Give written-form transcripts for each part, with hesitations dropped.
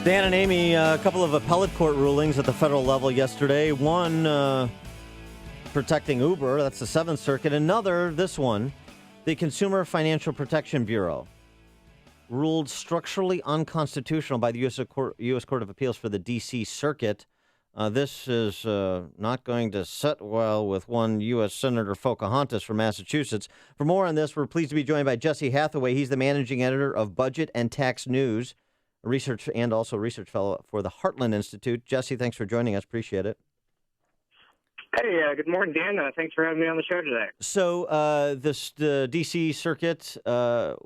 Dan and Amy, a couple of appellate court rulings at the federal level yesterday. One protecting Uber, that's the Seventh Circuit. Another, this one, the Consumer Financial Protection Bureau, ruled structurally unconstitutional by the U.S. Court of Appeals for the D.C. Circuit. This is not going to sit well with one U.S. Senator Pocahontas from Massachusetts. For more on this, we're pleased to be joined by Jesse Hathaway. He's the managing editor of Budget and Tax News, research fellow for the Heartland Institute. Jesse, thanks for joining us. Appreciate it. Hey, good morning, Dan. Thanks for having me on the show today. So the D.C. Circuit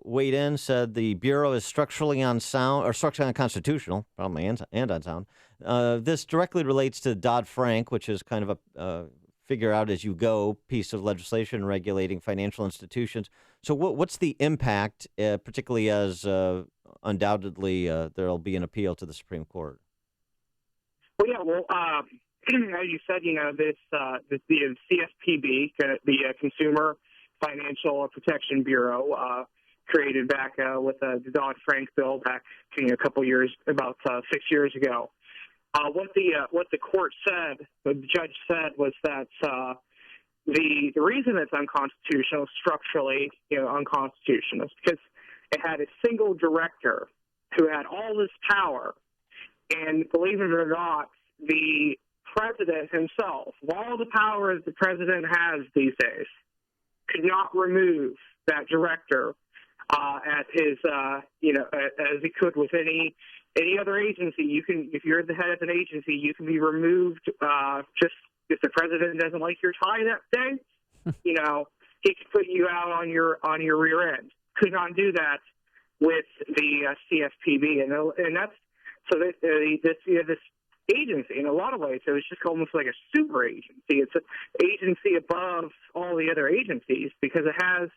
weighed in, said the Bureau is structurally unconstitutional, probably and unsound. This directly relates to Dodd-Frank, which is kind of a figure-out-as-you-go piece of legislation regulating financial institutions. So what's the impact, particularly as undoubtedly there'll be an appeal to the Supreme Court? As you said, the CFPB, the Consumer Financial Protection Bureau, created back with the Dodd-Frank bill back about 6 years ago. What the court said, the judge said, was that the reason it's unconstitutional, structurally, unconstitutional, is because it had a single director who had all this power, and believe it or not, the president himself, of all the power the president has these days, could not remove that director at his, as he could with any other agency. You can, if you're the head of an agency, you can be removed just if the president doesn't like your tie that day. He could put you out on your rear end. Could not do that with the CFPB, and that's so that this agency, in a lot of ways, it was just almost like a super agency. It's an agency above all the other agencies because it's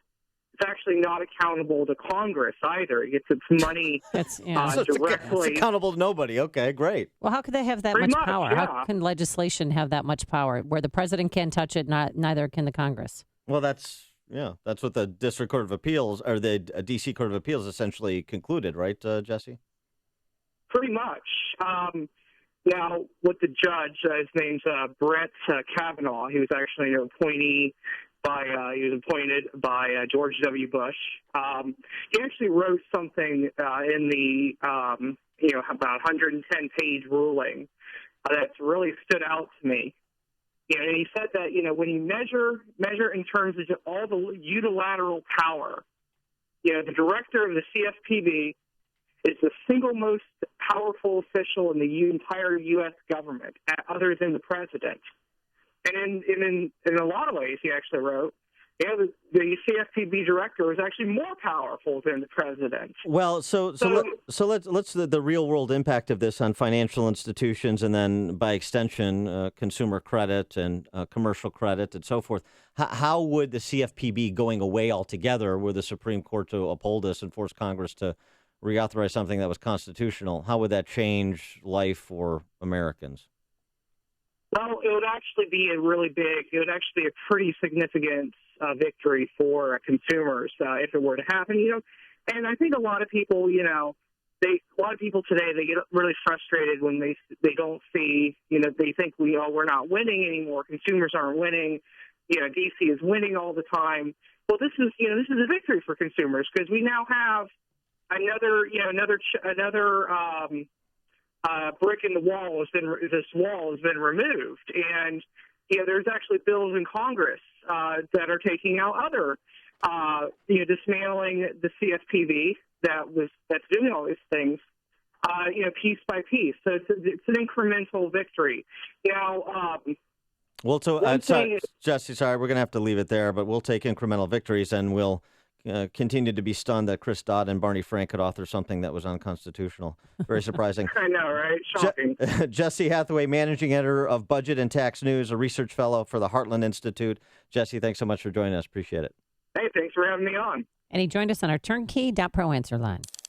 actually not accountable to Congress either. It gets its money directly. It's accountable to nobody. Okay, great. Well, how could they have that much power? Yeah. How can legislation have that much power where the president can't touch it, neither can the Congress? Well, that's what the District Court of Appeals, or the D.C. Court of Appeals, essentially concluded, right, Jesse? Pretty much. Now, with the judge, his name's Brett Kavanaugh. He was actually an appointee he was appointed by George W. Bush. He actually wrote something in the about 110-page ruling that really stood out to me. And he said that when you measure in terms of all the unilateral power, the director of the CFPB is the single most powerful official in the entire U.S. government, other than the president. And in a lot of ways, he actually wrote, the CFPB director is actually more powerful than the president. Well, so let's the real world impact of this on financial institutions, and then by extension, consumer credit and commercial credit and so forth. How would the CFPB going away altogether, were the Supreme Court to uphold this and force Congress to reauthorize something that was constitutional, how would that change life for Americans? Well, it would actually be a pretty significant victory for consumers if it were to happen. And I think a lot of people, today, they get really frustrated when they don't see, they think we're not winning anymore. Consumers aren't winning. DC is winning all the time. Well, this is a victory for consumers because we now have another brick in the wall this wall has been removed, and there's actually bills in Congress that are taking out other dismantling the CFPB that's doing all these things piece by piece. So it's an incremental victory. Jesse, sorry, we're going to have to leave it there, but we'll take incremental victories, and we'll continue to be stunned that Chris Dodd and Barney Frank could author something that was unconstitutional. Very surprising. I know, right? Shocking. Jesse Hathaway, managing editor of Budget and Tax News, a research fellow for the Heartland Institute. Jesse, thanks so much for joining us. Appreciate it. Hey, thanks for having me on. And he joined us on our turnkey.pro answer line.